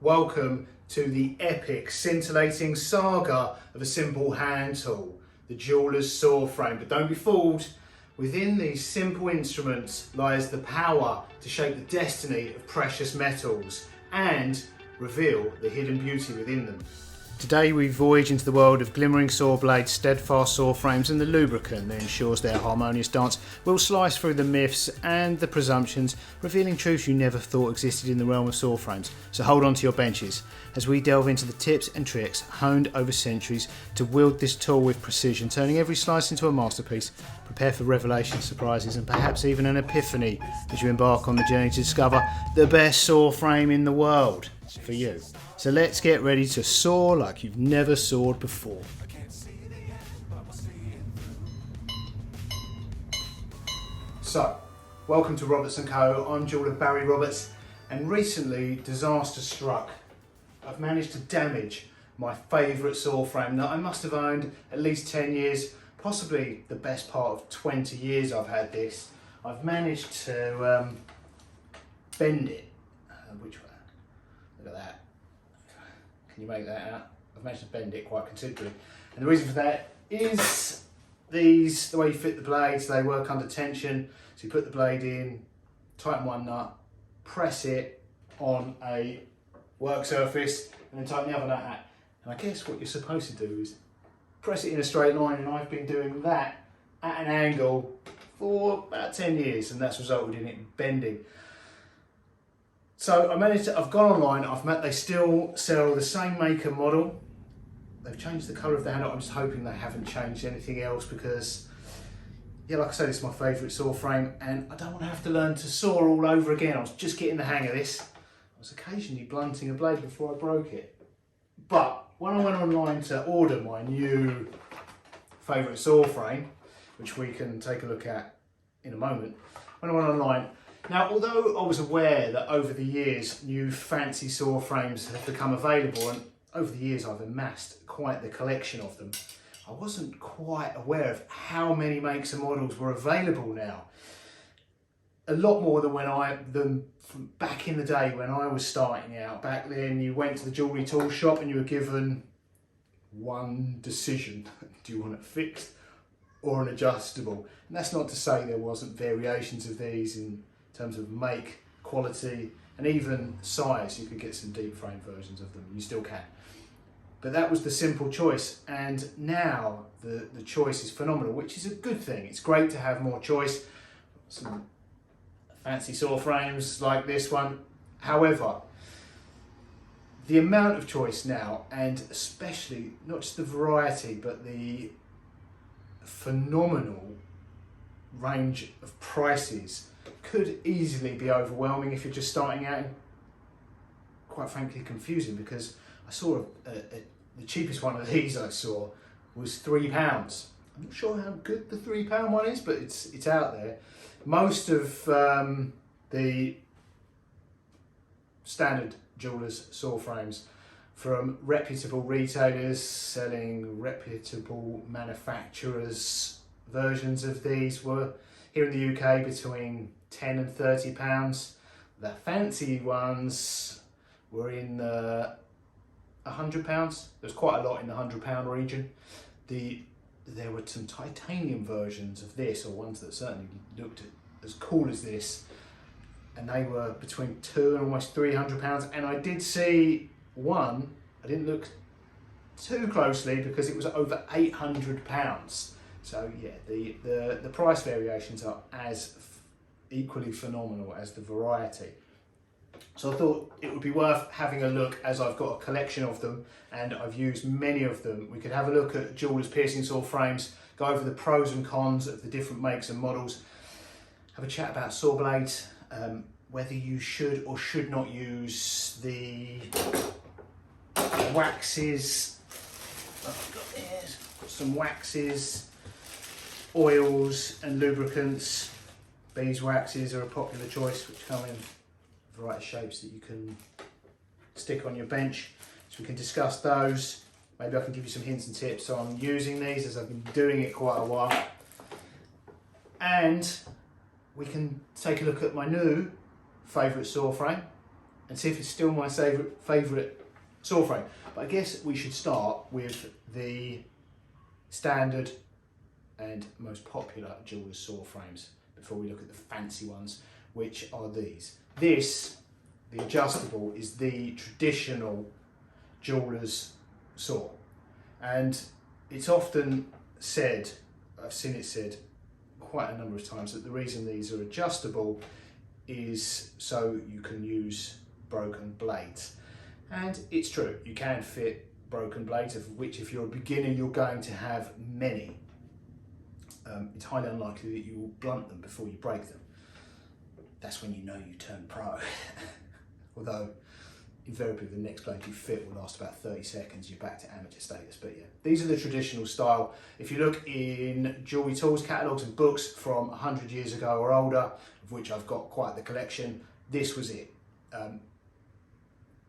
Welcome to the epic, scintillating saga of a simple hand tool, the jeweler's saw frame. But don't be fooled, within these simple instruments lies the power to shape the destiny of precious metals and reveal the hidden beauty within them. Today we voyage into the world of glimmering saw blades, steadfast saw frames and the lubricant that ensures their harmonious dance. We'll slice through the myths and the presumptions, revealing truths you never thought existed in the realm of saw frames. So hold on to your benches as we delve into the tips and tricks honed over centuries to wield this tool with precision, turning every slice into a masterpiece. Prepare for revelations, surprises and perhaps even an epiphany as you embark on the journey to discover the best saw frame in the world for you. So let's get ready to saw like you've never sawed before. So, welcome to Roberts & Co. I'm jeweller Barry Roberts, and recently disaster struck. I've managed to damage my favourite saw frame that I must have owned at least 10 years, possibly the best part of 20 years I've had this. I've managed to bend it. Which way? Look at that. Can you make that out? I've managed to bend it quite considerably. And the reason for that is the way you fit the blades, they work under tension. So you put the blade in, tighten one nut, press it on a work surface, and then tighten the other nut out. And I guess what you're supposed to do is press it in a straight line, and I've been doing that at an angle for about 10 years, and that's resulted in it bending. So I've gone online, they still sell the same make and model. They've changed the colour of the handle. I'm just hoping they haven't changed anything else because, yeah, like I said, it's my favourite saw frame and I don't want to have to learn to saw all over again. I was just getting the hang of this. I was occasionally blunting a blade before I broke it. But when I went online to order my new favourite saw frame, which we can take a look at in a moment, when I went online, now, although I was aware that over the years new fancy saw frames have become available, and over the years I've amassed quite the collection of them, I wasn't quite aware of how many makes and models were available now. A lot more than from back in the day when I was starting out. Back then you went to the jewellery tool shop and you were given one decision. Do you want it fixed or an adjustable? And that's not to say there wasn't variations of these in terms of make, quality, and even size. You could get some deep frame versions of them, you still can. But that was the simple choice, and now the choice is phenomenal, which is a good thing. It's great to have more choice. Some fancy saw frames like this one. However, the amount of choice now, and especially not just the variety, but the phenomenal range of prices could easily be overwhelming if you're just starting out, and quite frankly confusing, because I saw the cheapest one of these I saw was £3. I'm not sure how good the £3 one is, but it's out there. Most of the standard jewellers saw frames from reputable retailers selling reputable manufacturers versions of these were here in the UK between £10 and £30. The fancy ones were in £100. There's quite a lot in the £100 region. There were some titanium versions of this, or ones that certainly looked as cool as this, and they were between £200 and almost £300. And I did see one, I didn't look too closely because it was over £800. So yeah, the price variations are as equally phenomenal as the variety. So I thought it would be worth having a look, as I've got a collection of them and I've used many of them. We could have a look at jewellers' piercing saw frames, go over the pros and cons of the different makes and models, have a chat about saw blades, whether you should or should not use the waxes. I've got some waxes, oils and lubricants. Beeswaxes are a popular choice, which come in a variety of shapes that you can stick on your bench. So we can discuss those. Maybe I can give you some hints and tips on using these, as I've been doing it quite a while. And we can take a look at my new favourite saw frame, and see if it's still my favourite saw frame. But I guess we should start with the standard and most popular jeweller's saw frames before we look at the fancy ones, which are these. This, the adjustable, is the traditional jeweller's saw, and it's often said, I've seen it said quite a number of times, that the reason these are adjustable is so you can use broken blades. And it's true, you can fit broken blades, of which if you're a beginner you're going to have many. It's highly unlikely that you will blunt them before you break them. That's when you know you turn pro. Although invariably the next blade you fit will last about 30 seconds, you're back to amateur status. But yeah, these are the traditional style. If you look in jewellery tools catalogues and books from 100 years ago or older, of which I've got quite the collection, this was it.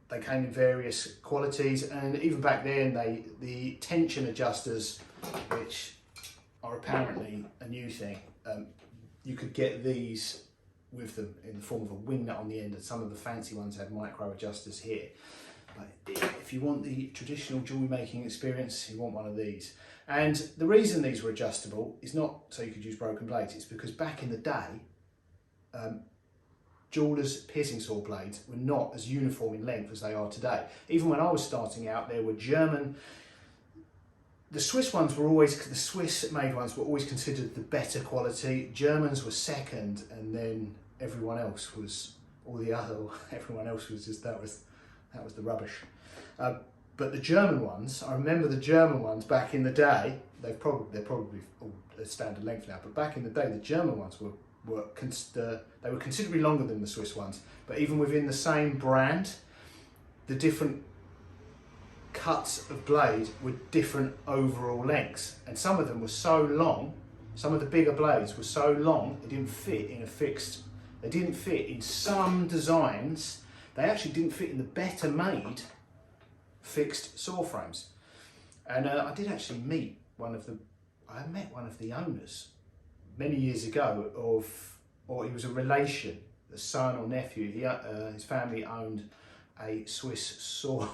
They came in various qualities, and even back then the tension adjusters, which are apparently a new thing, you could get these with them in the form of a wing nut on the end, and some of the fancy ones have micro adjusters here. But if you want the traditional jewellery making experience, you want one of these. And the reason these were adjustable is not so you could use broken blades, it's because back in the day, jewellers' piercing saw blades were not as uniform in length as they are today. Even when I was starting out, there were German, the Swiss ones were always, the Swiss made ones were always considered the better quality. Germans were second, and then everyone else was, everyone else was just, that was the rubbish. But the German ones, I remember the German ones back in the day, they're probably all a standard length now, but back in the day the German ones were considerably longer than the Swiss ones. But even within the same brand, the different cuts of blade were different overall lengths, and some of them were so long, some of the bigger blades were so long they didn't fit in a fixed, they didn't fit in some designs, they actually didn't fit in the better made fixed saw frames. And I did actually meet one of the owners many years ago or he was a relation, the son or nephew. His family owned a Swiss saw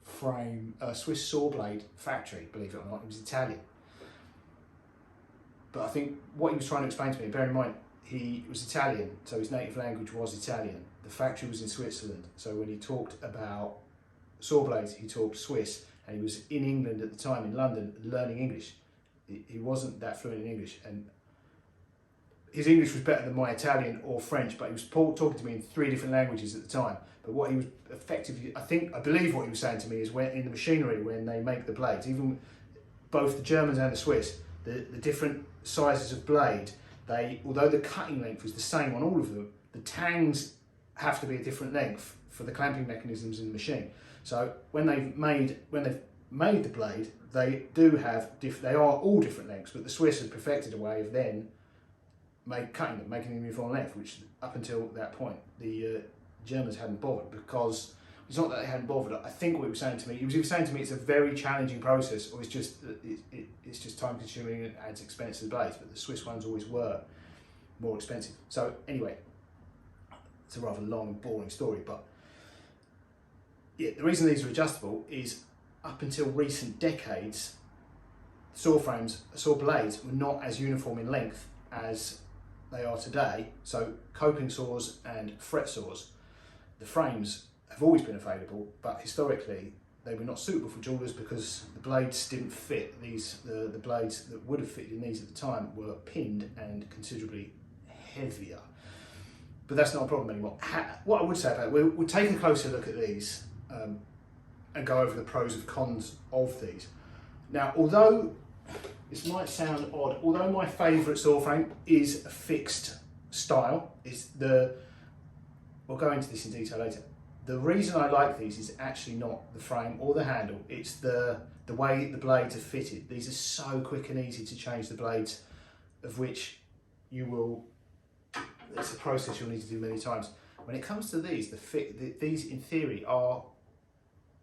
frame, Swiss saw blade factory, believe it or not. He was Italian. But I think what he was trying to explain to me, bear in mind, he was Italian, so his native language was Italian. The factory was in Switzerland, so when he talked about saw blades, he talked Swiss, and he was in England at the time, in London, learning English. He wasn't that fluent in English, and his English was better than my Italian or French, but he was talking to me in 3 different languages at the time. But what he was effectively, I believe what he was saying to me is, when in the machinery, when they make the blades, even both the Germans and the Swiss, the different sizes of blade, although the cutting length was the same on all of them, the tangs have to be a different length for the clamping mechanisms in the machine. So when they've made the blade, they are all different lengths, but the Swiss had perfected a way of then making them uniform length, which up until that point the Germans hadn't bothered, because it's not that they hadn't bothered. I think what he was saying to me, it's a very challenging process, or it's just time consuming and adds expense to the blades, but the Swiss ones always were more expensive. So anyway, it's a rather long and boring story, but yeah, the reason these are adjustable is up until recent decades, saw blades were not as uniform in length as they are today. So coping saws and fret saws, the frames have always been available, but historically they were not suitable for jewellers because the blades didn't fit. The blades that would have fitted in these at the time were pinned and considerably heavier. But that's not a problem anymore. What I would say about it, we'll take a closer look at these and go over the pros and cons of these. Now, although this might sound odd, although my favourite saw frame is a fixed style, we'll go into this in detail later. The reason I like these is actually not the frame or the handle, it's the way the blades are fitted. These are so quick and easy to change the blades, of which it's a process you'll need to do many times. When it comes to these, these in theory are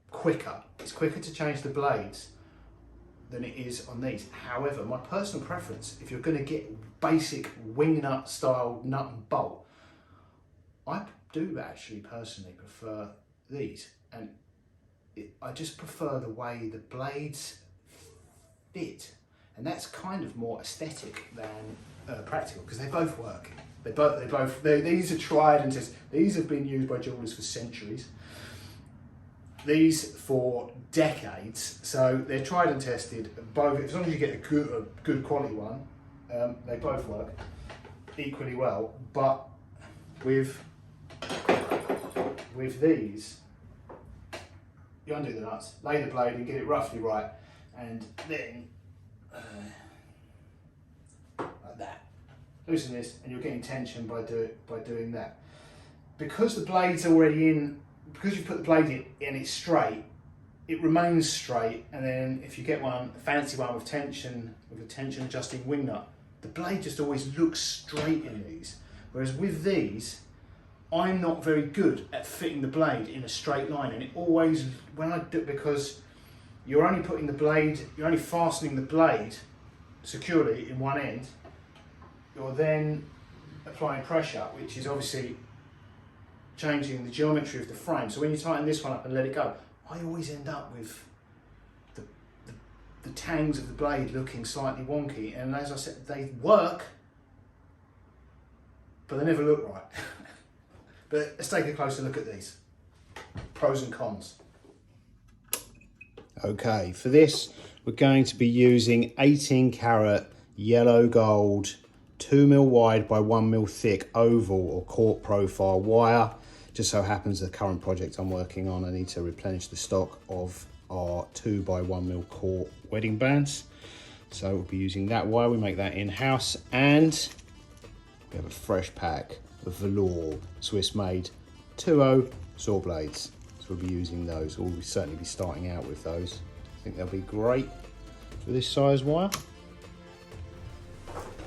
quicker. It's quicker to change the blades than it is on these. However, my personal preference, if you're going to get basic wing nut style nut and bolt, I do actually personally prefer these, and I just prefer the way the blades fit, and that's kind of more aesthetic than practical, because they both work. These are tried and tested. These have been used by jewelers for centuries. These for decades, so they're tried and tested. Both, as long as you get a good quality one, they both work equally well. But with these, you undo the nuts, lay the blade and get it roughly right, and then like that. Loosen this, and you're getting tension by doing that. Because the blade's already in, because you put the blade in and it's straight, it remains straight. And then if you get a fancy one with a tension adjusting wing nut, the blade just always looks straight in these. Whereas with these, I'm not very good at fitting the blade in a straight line, and it always, when I do, because you're only fastening the blade securely in one end, you're then applying pressure, which is obviously changing the geometry of the frame. So when you tighten this one up and let it go, I always end up with the tangs of the blade looking slightly wonky. And as I said, they work, but they never look right. But let's take a closer look at these. Pros and cons. Okay, for this, we're going to be using 18 karat yellow gold 2mm wide by 1mm thick oval or court profile wire. Just so happens the current project I'm working on, I need to replenish the stock of our 2 by 1mm court wedding bands. So we'll be using that wire. We make that in-house, and we have a fresh pack of velour Swiss made 2.0 saw blades. So we'll be using those, or we'll certainly be starting out with those. I think they'll be great for this size wire.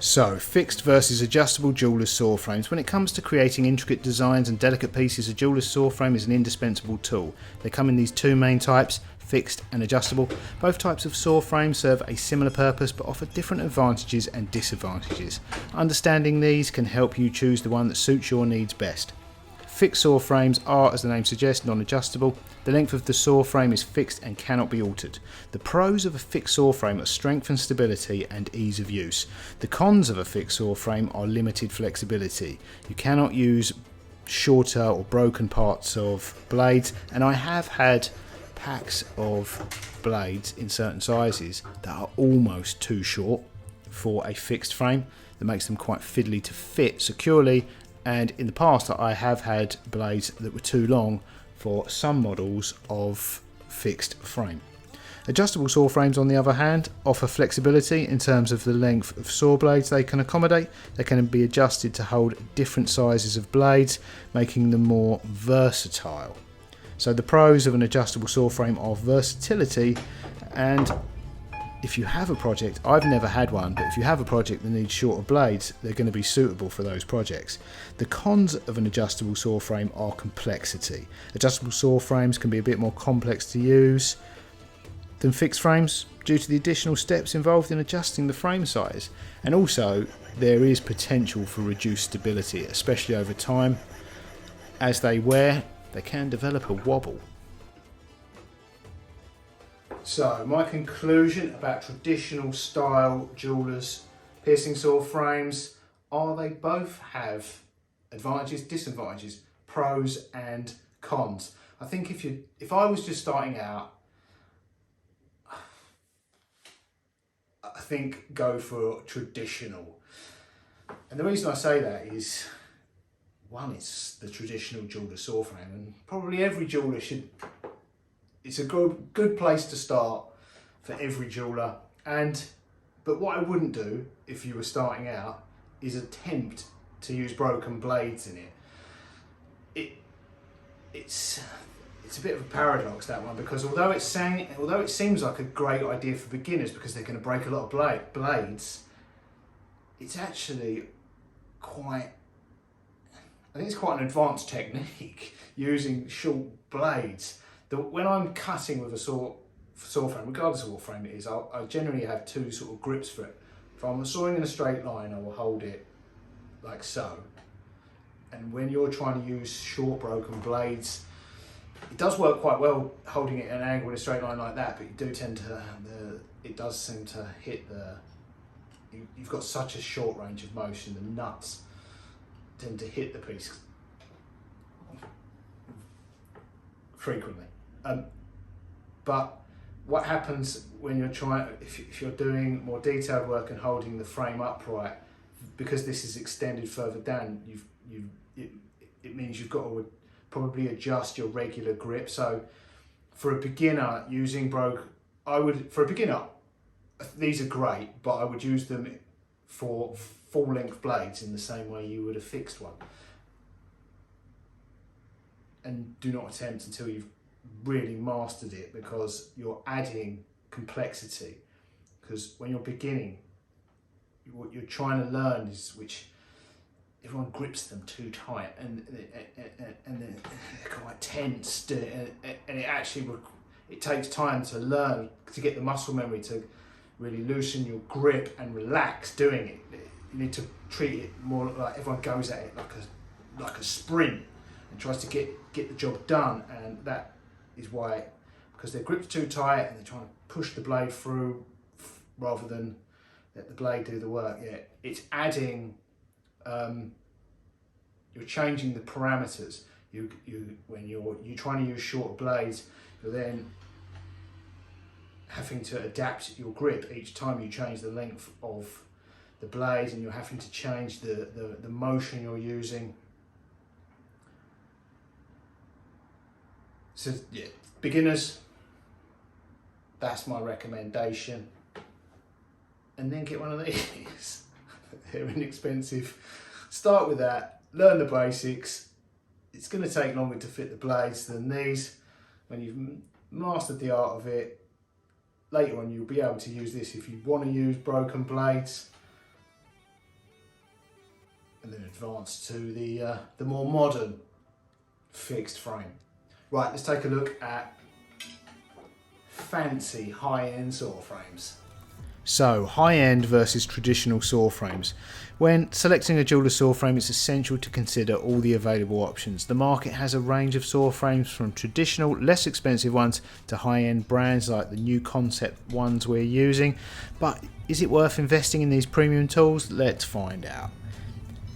So, fixed versus adjustable jeweler's saw frames. When it comes to creating intricate designs and delicate pieces, a jeweler's saw frame is an indispensable tool. They come in these two main types, fixed and adjustable. Both types of saw frames serve a similar purpose but offer different advantages and disadvantages. Understanding these can help you choose the one that suits your needs best. Fixed saw frames are, as the name suggests, non-adjustable. The length of the saw frame is fixed and cannot be altered. The pros of a fixed saw frame are strength and stability and ease of use. The cons of a fixed saw frame are limited flexibility. You cannot use shorter or broken parts of blades, and I have had packs of blades in certain sizes that are almost too short for a fixed frame. That makes them quite fiddly to fit securely. And in the past, I have had blades that were too long for some models of fixed frame. Adjustable saw frames, on the other hand, offer flexibility in terms of the length of saw blades they can accommodate. They can be adjusted to hold different sizes of blades, making them more versatile. So the pros of an adjustable saw frame are versatility, and if you have a project, I've never had one, but if you have a project that needs shorter blades, they're going to be suitable for those projects. The cons of an adjustable saw frame are complexity. Adjustable saw frames can be a bit more complex to use than fixed frames due to the additional steps involved in adjusting the frame size. And also, there is potential for reduced stability, especially over time. As they wear, they can develop a wobble. So, my conclusion about traditional style jewelers piercing saw frames are they both have advantages, disadvantages, pros and cons. I think if I was just starting out, I think go for traditional. And the reason I say that is, one, it's the traditional jeweler saw frame, and probably every jeweler should. It's a good place to start for every jeweler. But what I wouldn't do if you were starting out is attempt to use broken blades in it. It's a bit of a paradox, that one, because although it seems like a great idea for beginners because they're going to break a lot of blades, it's actually quite an advanced technique using short blades. When I'm cutting with a saw frame, regardless of what frame it is, I generally have two sort of grips for it. If I'm sawing in a straight line, I will hold it like so. And when you're trying to use short broken blades, it does work quite well holding it at an angle in a straight line like that, but you do tend to, it does seem to hit you've got such a short range of motion, the nuts tend to hit the piece frequently. But what happens when you're trying, if you're doing more detailed work and holding the frame upright, because this is extended further down, it means you've got to probably adjust your regular grip. So for a beginner using for a beginner, these are great, but I would use them for full length blades in the same way you would a fixed one. And do not attempt until you've really mastered it, because you're adding complexity. Because when you're beginning, what you're trying to learn is which everyone grips them too tight and they're quite tense, and it takes time to learn to get the muscle memory to really loosen your grip and relax doing it. You need to treat it more like everyone goes at it like a sprint and tries to get the job done, and that is why, because their grip's too tight and they're trying to push the blade through rather than let the blade do the work. Yeah, it's adding. You're changing the parameters. When you're trying to use shorter blades, you're then having to adapt your grip each time you change the length of the blade, and you're having to change the motion you're using. So yeah, beginners, that's my recommendation. And then get one of these. They're inexpensive. Start with that, learn the basics. It's going to take longer to fit the blades than these. When you've mastered the art of it, later on you'll be able to use this if you want to use broken blades. And then advance to the more modern fixed frame. Right, let's take a look at fancy high-end saw frames. So, high-end versus traditional saw frames. When selecting a jeweler saw frame, it's essential to consider all the available options. The market has a range of saw frames, from traditional, less expensive ones to high-end brands like the new concept ones we're using. But is it worth investing in these premium tools? Let's find out.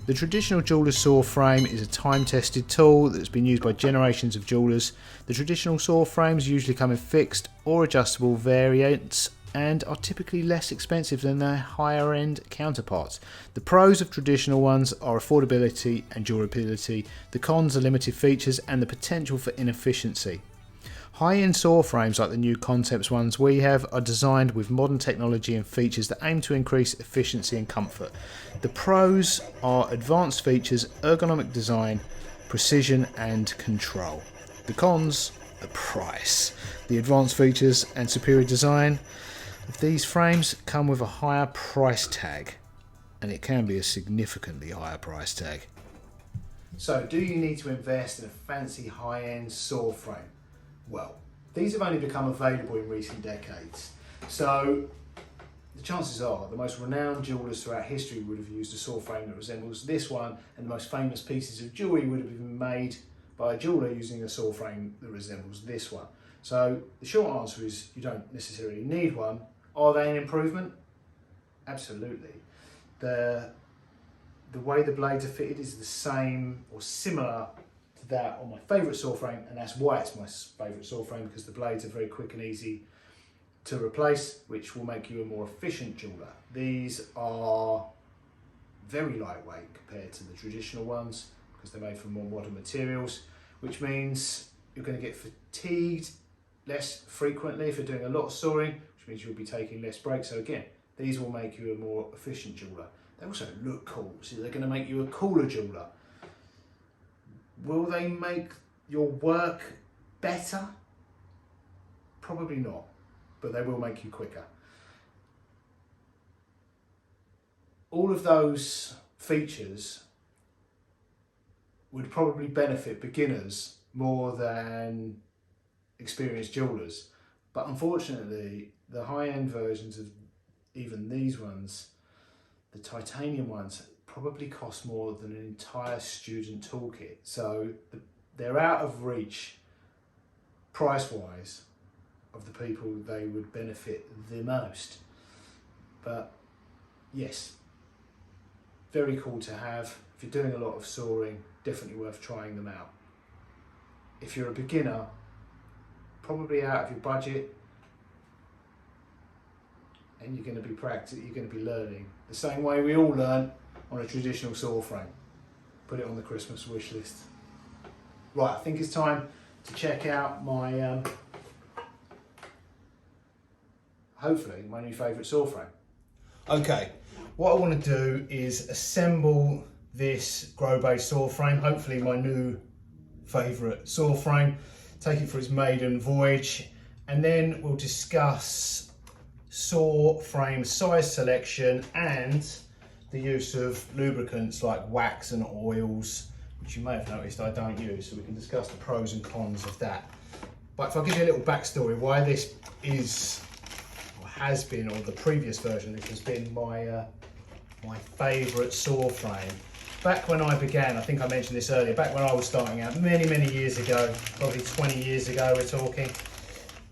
The traditional jeweler saw frame is a time-tested tool that's been used by generations of jewelers. The traditional saw frames usually come in fixed or adjustable variants and are typically less expensive than their higher end counterparts. The pros of traditional ones are affordability and durability. The cons are limited features and the potential for inefficiency. High-end saw frames like the new concepts ones we have are designed with modern technology and features that aim to increase efficiency and comfort. The pros are advanced features, ergonomic design, precision and control. The cons are price. The advanced features and superior design of these frames come with a higher price tag, and it can be a significantly higher price tag. So, do you need to invest in a fancy high-end saw frame? Well, these have only become available in recent decades, so the chances are the most renowned jewellers throughout history would have used a saw frame that resembles this one, and the most famous pieces of jewellery would have been made by a jeweller using a saw frame that resembles this one. So the short answer is you don't necessarily need one. Are they an improvement? Absolutely. The way the blades are fitted is the same or similar to that on my favourite saw frame, and that's why it's my favourite saw frame, because the blades are very quick and easy to replace, which will make you a more efficient jeweller. These are very lightweight compared to the traditional ones because they're made from more modern materials, which means you're going to get fatigued less frequently if you're doing a lot of sawing, which means you'll be taking less breaks. So again, these will make you a more efficient jeweller. They also look cool, so they're going to make you a cooler jeweller. Will they make your work better? Probably not, but they will make you quicker. All of those features would probably benefit beginners more than experienced jewellers, but unfortunately the high-end versions of even these ones, the titanium ones, probably cost more than an entire student toolkit. So they're out of reach, price-wise, of the people they would benefit the most. But yes, very cool to have. If you're doing a lot of sawing, definitely worth trying them out. If you're a beginner, probably out of your budget, and you're going to be you're going to be learning the same way we all learn on a traditional saw frame. Put it on the Christmas wish list. Right, I think it's time to check out my hopefully my new favourite saw frame. Okay, what I want to do is assemble this Grobay saw frame, hopefully my new favourite saw frame, take it for its maiden voyage, and then we'll discuss saw frame size selection and the use of lubricants like wax and oils, which you may have noticed I don't use, so we can discuss the pros and cons of that. But if I give you a little backstory why this is, or has been, or the previous version, this has been my my favourite saw frame. Back when I began, I think I mentioned this earlier, back when I was starting out many years ago, probably 20 years ago we're talking,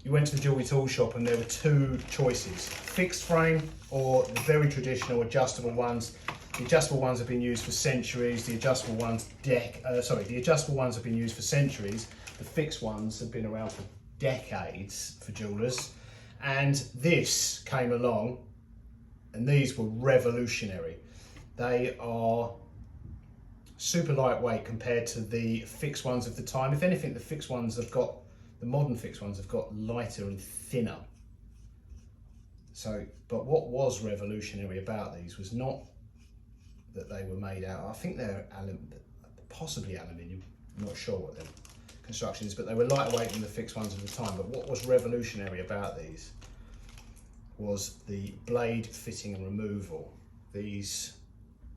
you went to the jewellery tool shop and there were two choices: fixed frame or the very traditional adjustable ones. The adjustable ones have been used for centuries. The adjustable ones the adjustable ones have been used for centuries. The fixed ones have been around for decades for jewellers. And this came along, and these were revolutionary. They are super lightweight compared to the fixed ones of the time. If anything, the modern fixed ones have got lighter and thinner. So, but what was revolutionary about these was not that they were made out, I think they're possibly aluminium, I'm not sure what the construction is, but they were lighter weight than the fixed ones of the time. But what was revolutionary about these was the blade fitting and removal. These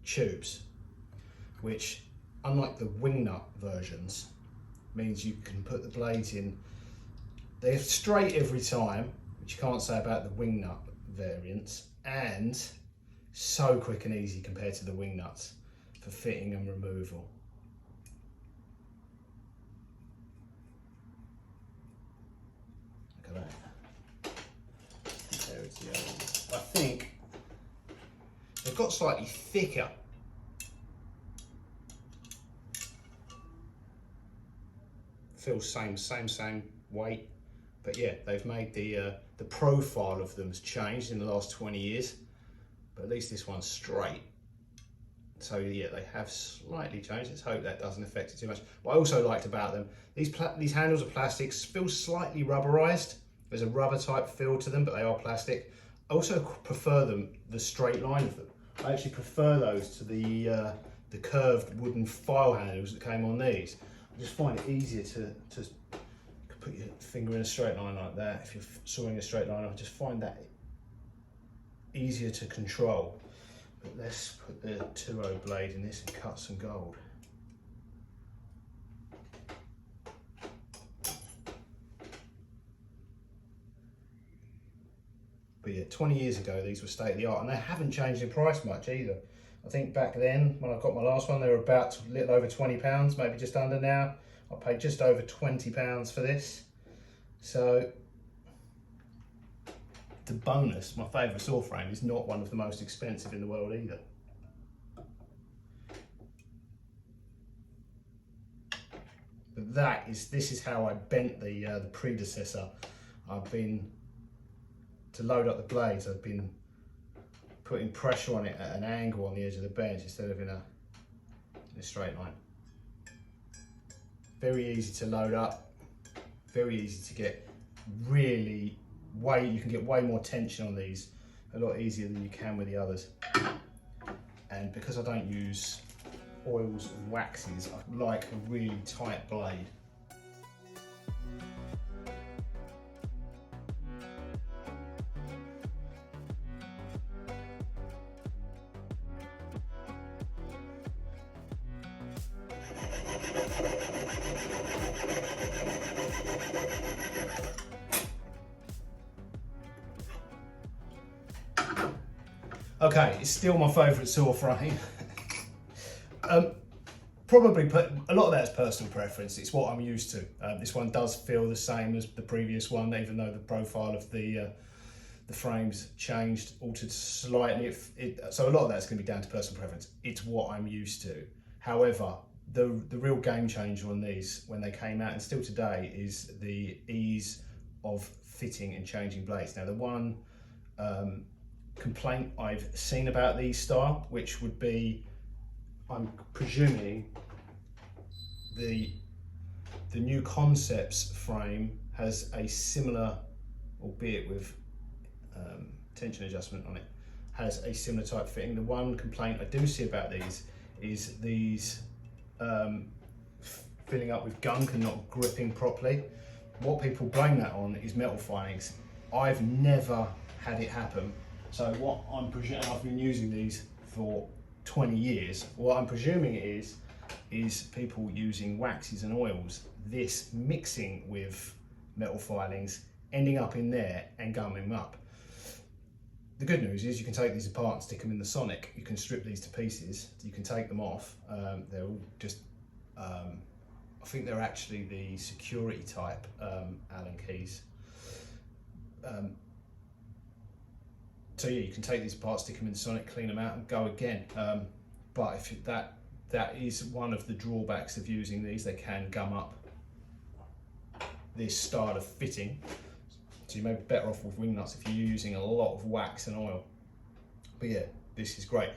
tubes, which unlike the wing nut versions, means you can put the blades in, they're straight every time, which you can't say about the wing nut variants, and so quick and easy compared to the wing nuts for fitting and removal. Look at that. There it's the other one. I think they've got slightly thicker. Feels same weight, but yeah, they've made the profile of them has changed in the last 20 years, but at least this one's straight. So yeah, they have slightly changed. Let's hope that doesn't affect it too much. What I also liked about them, these handles are plastic, feel slightly rubberized. There's a rubber type feel to them, but they are plastic. I also prefer the straight line of them. I actually prefer those to the curved wooden file handles that came on these. I just find it easier to put your finger in a straight line like that. If you're sawing a straight line, I just find that easier to control. But let's put the 2.0 blade in this and cut some gold. But yeah, 20 years ago these were state of the art, and they haven't changed in price much either. I think back then, when I got my last one, they were about a little over £20, maybe just under now. I paid just over £20 for this. So, the bonus, my favourite saw frame is not one of the most expensive in the world either. But this is how I bent the predecessor. To load up the blades, I've been putting pressure on it at an angle on the edge of the bench instead of in a straight line. Very easy to load up, very easy to get you can get way more tension on these, a lot easier than you can with the others. And because I don't use oils and waxes, I like a really tight blade. Okay, it's still my favourite saw frame. probably a lot of that's personal preference. It's what I'm used to. This one does feel the same as the previous one, even though the profile of the frames changed, altered slightly. So a lot of that's going to be down to personal preference. It's what I'm used to. However, the real game changer on these when they came out and still today is the ease of fitting and changing blades. Now the one complaint I've seen about these style, which would be, I'm presuming the new Concepts frame has a similar, albeit with tension adjustment on it, has a similar type fitting. The one complaint I do see about these is these filling up with gunk and not gripping properly. What people blame that on is metal filings. I've never had it happen. So what I'm presuming, I've been using these for 20 years. What I'm presuming is people using waxes and oils, this mixing with metal filings, ending up in there and gumming them up. The good news is you can take these apart and stick them in the Sonic. You can strip these to pieces. You can take them off. They're all just, I think they're actually the security type Allen keys. So yeah, you can take these apart, stick them in the Sonic, clean them out and go again. But if that is one of the drawbacks of using these. They can gum up this style of fitting. So you may be better off with wing nuts if you're using a lot of wax and oil. But yeah, this is great.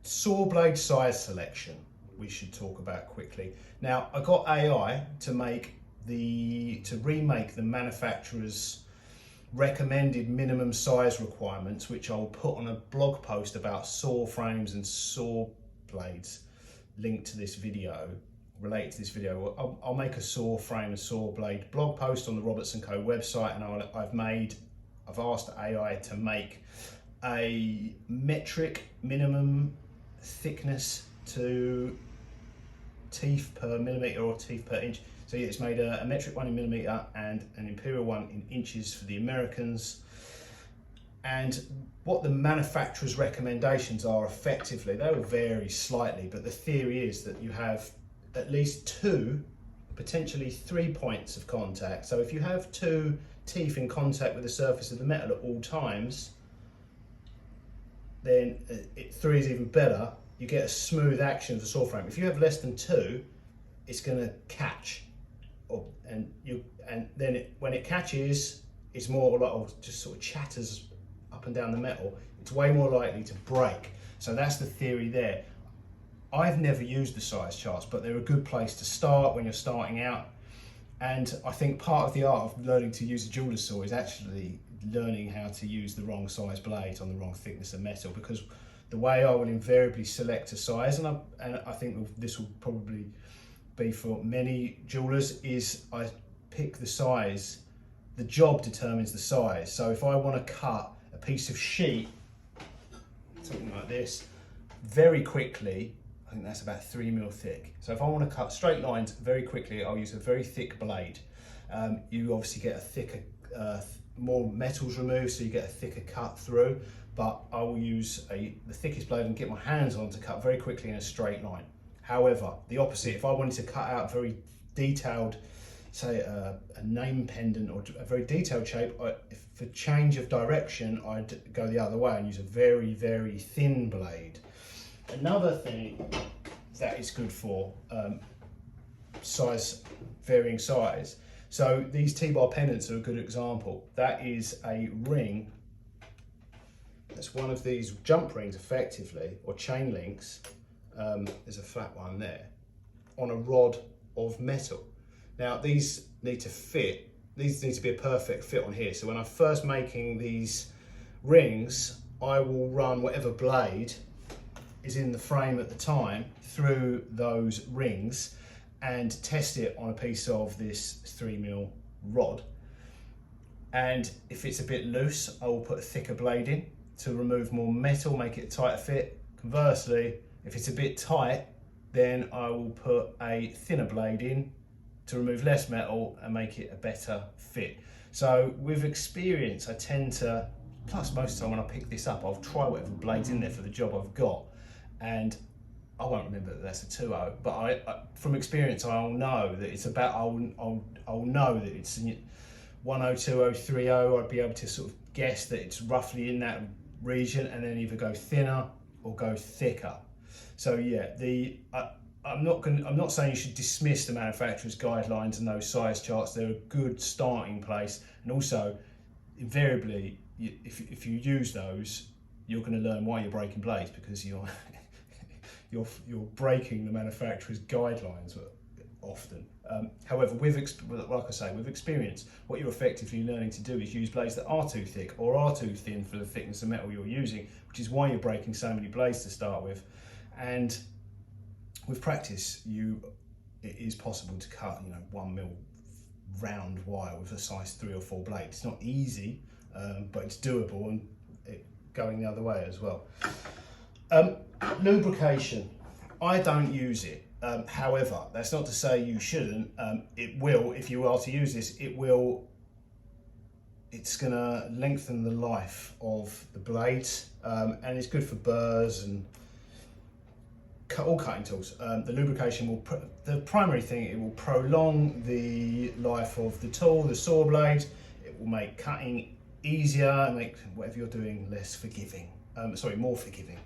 Saw blade size selection we should talk about quickly. Now I got AI to remake the manufacturer's recommended minimum size requirements, which I'll put on a blog post about saw frames and saw blades linked to this video, related to this video. I'll make a saw frame and saw blade blog post on the Roberts & Co website, and I've asked AI to make a metric minimum thickness to teeth per millimeter or teeth per inch. So yeah, it's made a metric one in millimeter and an imperial one in inches for the Americans. And what the manufacturer's recommendations are effectively, they will vary slightly, but the theory is that you have at least 2, potentially 3 points of contact. So if you have 2 teeth in contact with the surface of the metal at all times, then 3 is even better. You get a smooth action of the saw frame. If you have less than 2, it's going to catch, and then when it catches, it's more like just sort of chatters up and down the metal. It's way more likely to break. So that's the theory there. I've never used the size charts, but they're a good place to start when you're starting out. And I think part of the art of learning to use a jeweler's saw is actually learning how to use the wrong size blades on the wrong thickness of metal, because the way I will invariably select a size, and I think this will probably be for many jewelers, is I pick the size. The job determines the size. So if I want to cut a piece of sheet, something like this, very quickly, I think that's about 3 mil thick. So if I want to cut straight lines very quickly, I'll use a very thick blade. You obviously get a thicker, more metals removed, so you get a thicker cut through, but I will use the thickest blade and get my hands on to cut very quickly in a straight line. However, the opposite, if I wanted to cut out very detailed, say a name pendant or a very detailed shape, for change of direction, I'd go the other way and use a very, very thin blade. Another thing that is good for varying size. So these T-bar pendants are a good example. That is a ring. That's one of these jump rings, effectively, or chain links. There's a flat one there on a rod of metal. Now these need to fit. These need to be a perfect fit on here. So when I'm first making these rings, I will run whatever blade is in the frame at the time through those rings and test it on a piece of this 3 mil rod. And if it's a bit loose, I will put a thicker blade in to remove more metal, make it a tighter fit. Conversely, if it's a bit tight, then I will put a thinner blade in to remove less metal and make it a better fit. So with experience, I tend to, plus most of the time when I pick this up, I'll try whatever blade's in there for the job I've got. And I won't remember that that's a 2.0, but I from experience I'll know that it's about, I'll know that it's 1.0, 2.0, 3.0. I'd be able to sort of guess that it's roughly in that region, and then either go thinner or go thicker. So yeah, I'm not saying you should dismiss the manufacturer's guidelines and those size charts. They're a good starting place, and also invariably, if you use those, you're going to learn why you're breaking blades, because you're you're breaking the manufacturer's guidelines often. However, like I say, with experience, what you're effectively learning to do is use blades that are too thick or are too thin for the thickness of metal you're using, which is why you're breaking so many blades to start with. And with practice, it is possible to cut 1mm round wire with a size 3 or 4 blade. It's not easy, but it's doable, and going the other way as well. Lubrication, I don't use it. However, that's not to say you shouldn't. It will, if you are to use this, it's going to lengthen the life of the blades, and it's good for burrs and all cutting tools. The lubrication the primary thing, it will prolong the life of the tool, the saw blade. It will make cutting easier and make whatever you're doing less forgiving. More forgiving.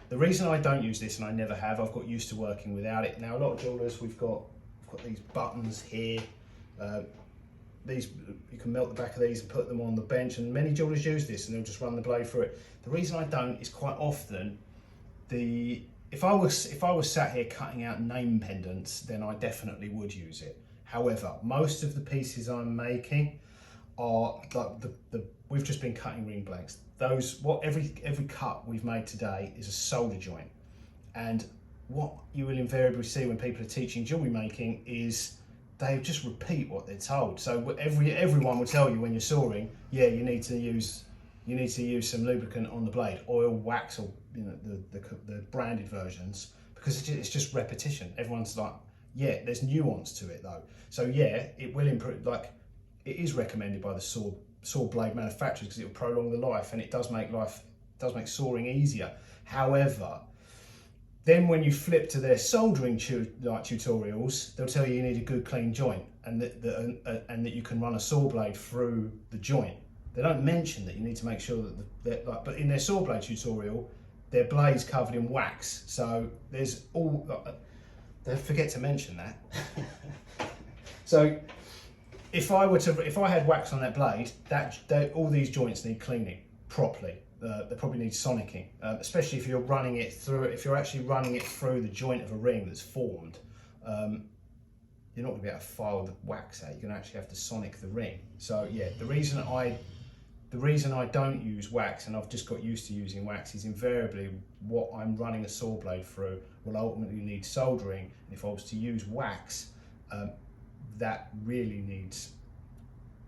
The reason I don't use this, and I never have, I've got used to working without it. Now, a lot of jewelers, we've got these buttons here. These, you can melt the back of these and put them on the bench, and many jewelers use this and they'll just run the blade through it. The reason I don't is quite often if I was sat here cutting out name pendants, then I definitely would use it. However, most of the pieces I'm making are like we've just been cutting ring blanks. Every cut we've made today is a solder joint, and what you will invariably see when people are teaching jewellery making is they just repeat what they're told. So everyone will tell you when you're sawing, yeah, you need to use some lubricant on the blade, oil, wax, or the branded versions, because it's just repetition. Everyone's like, yeah, there's nuance to it though. So yeah, it will improve. Like, it is recommended by the saw blade manufacturers because it will prolong the life, and it does make sawing easier. However, then when you flip to their soldering tutorials, they'll tell you need a good clean joint, and that you can run a saw blade through the joint. They don't mention that you need to make sure that but in their saw blade tutorial, their blade's covered in wax. So there's they forget to mention that. So if I had wax on that blade, all these joints need cleaning properly. They probably need sonicking, especially if you're running it through. If you're actually running it through the joint of a ring that's formed, you're not going to be able to file the wax out. You're going to actually have to sonic the ring. So yeah, the reason I don't use wax, and I've just got used to using wax, is invariably what I'm running a saw blade through will ultimately need soldering. And if I was to use wax, that really needs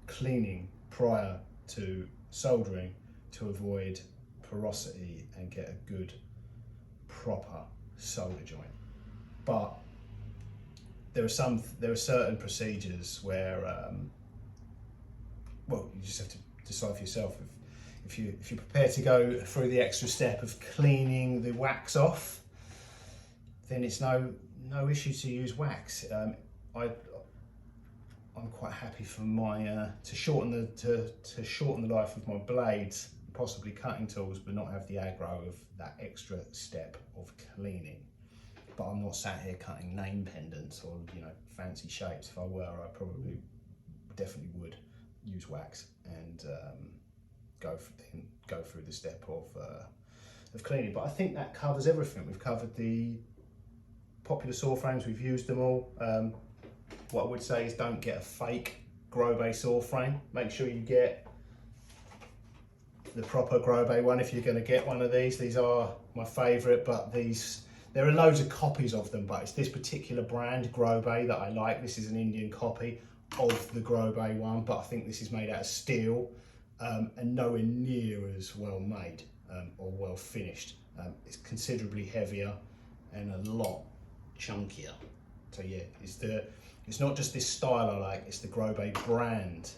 cleaning prior to soldering to avoid porosity and get a good proper solder joint. But there are certain procedures where you just have to decide for yourself. If you're prepared to go through the extra step of cleaning the wax off, then it's no issue to use wax. I'm quite happy for my to shorten the life of my blades, possibly cutting tools, but not have the aggro of that extra step of cleaning. But I'm not sat here cutting name pendants or fancy shapes. If I were, I probably definitely would use wax and go through the step of cleaning. But I think that covers everything. We've covered the popular saw frames. We've used them all. What I would say is don't get a fake Grobe saw frame. Make sure you get the proper Grobe one if you're going to get one of these. These are my favourite, but there are loads of copies of them, but it's this particular brand, Grobe, that I like. This is an Indian copy of the Grobe one, but I think this is made out of steel and nowhere near as well made or well finished. It's considerably heavier and a lot chunkier. So yeah, it's not just this style I like, it's the Grobe brand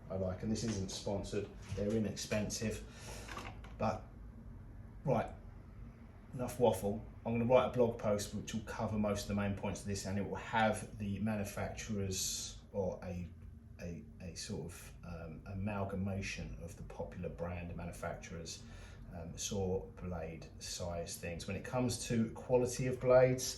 I like, and this isn't sponsored. They're inexpensive. But right, enough waffle. I'm going to write a blog post which will cover most of the main points of this, and it will have the manufacturers or a sort of amalgamation of the popular brand manufacturers saw blade size things. When it comes to quality of blades,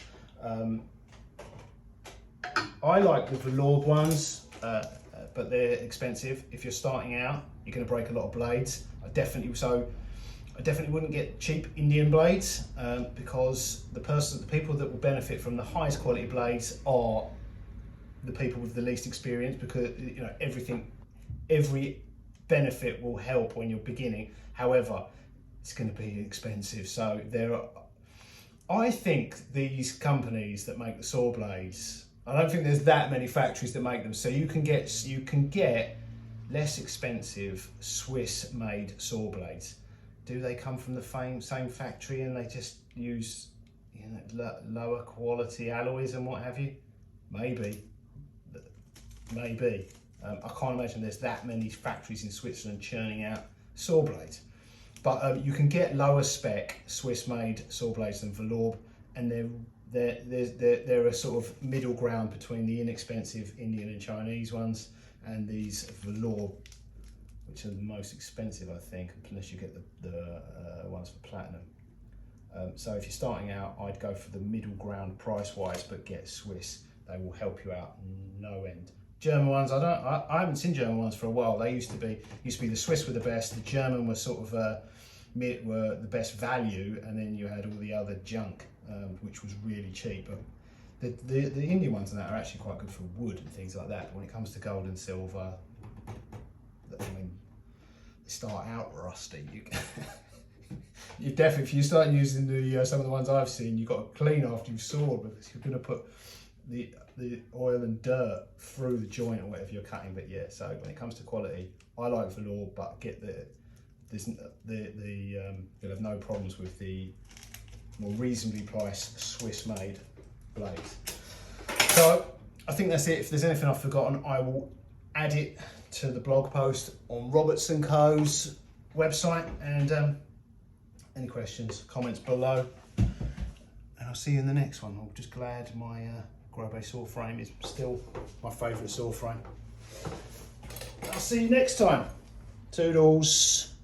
I like the velour ones, but they're expensive. If you're starting out, you're going to break a lot of blades. I definitely wouldn't get cheap Indian blades, because the people that will benefit from the highest quality blades are the people with the least experience, because you know every benefit will help when you're beginning. However, it's going to be expensive. So I think these companies that make the saw blades, I don't think there's that many factories that make them. So you can get less expensive Swiss-made saw blades. Do they come from the same factory and they just use lower quality alloys and what have you? Maybe. I can't imagine there's that many factories in Switzerland churning out saw blades. But you can get lower spec Swiss-made saw blades than velour, and they're a sort of middle ground between the inexpensive Indian and Chinese ones and these velour, which are the most expensive, I think, unless you get the ones for platinum. So if you're starting out, I'd go for the middle ground price-wise, but get Swiss. They will help you out no end. German ones, I haven't seen German ones for a while. They used to be the Swiss were the best. The German were sort of were the best value, and then you had all the other junk, which was really cheap. But the Indian ones and that are actually quite good for wood and things like that. But when it comes to gold and silver, I mean, they start out rusty. You definitely, if you start using some of the ones I've seen, you've got to clean after you've sawed, because you're going to put the oil and dirt through the joint or whatever you're cutting. But yeah, so when it comes to quality, I like velour, but get you'll have no problems with the more reasonably priced Swiss-made blades. So I think that's it. If there's anything I've forgotten, I will add it to the blog post on Roberts & Co.'s website. And any questions, comments below. And I'll see you in the next one. I'm just glad my Grobe saw frame is still my favourite saw frame. I'll see you next time. Toodles.